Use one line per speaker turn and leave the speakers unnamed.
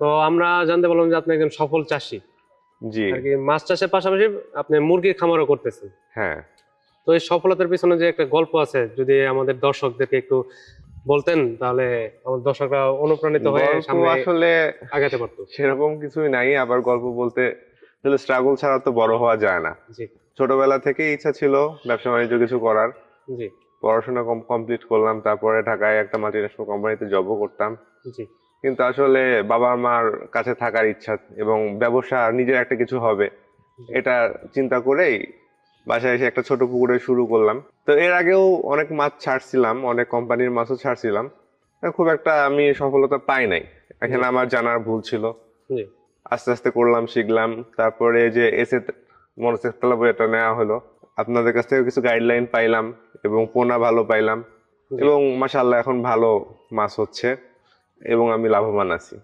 তো আমরা জানতে পারলাম যে আপনি একজন সফল চাষী
জি।
আর কি, মাছ চাষের পাশাপাশি আপনি মুরগির খামারও করতেছেন।
হ্যাঁ।
তো এই সফলতার পিছনে যে একটা গল্প আছে, যদি আমাদের দর্শকদেরকে একটু বলতেন তাহলে আমার দর্শকরা অনুপ্রাণিত হয়ে
গল্প
সামনে
আসলে
আগাতে পারতো।
সেরকম কিছুই নাই, আবার গল্প বলতে আসলে স্ট্রাগল ছাড়া তো বড় হওয়া যায় না।
জি।
ছোটবেলা থেকেই ইচ্ছা ছিল ব্যবসা বাণিজ্য কিছু করার।
জি।
পড়াশোনা কমপ্লিট করলাম, তারপরে ঢাকায় একটা মাল্টিন্যাশনাল কোম্পানিতে জবও করতাম।
জি।
কিন্তু আসলে বাবা মার কাছে থাকার ইচ্ছা এবং ব্যবসা নিজের একটা কিছু হবে,
জি।
এটা চিন্তা করেই বাসায় এসে একটা ছোট পুকুরে শুরু করলাম। তো এর আগেও অনেক মাছ ছাড়ছিলাম, অনেক কোম্পানির মাছও ছাড়ছিলাম, খুব একটা আমি সফলতা পাই নাই।
জি।
এখানে আমার জানার ভুল ছিল।
জি।
আস্তে আস্তে করলাম, শিখলাম। তারপরে যে এসে মনসেকতলা বইটা নেওয়া হলো, আপনাদের কাছ থেকে কিছু গাইডলাইন পাইলাম এবং পোনা ভালো পাইলাম,
জি।
এবং মাশাআল্লাহ এখন ভালো মাছ হচ্ছে এবং আমি লাভবান আছি।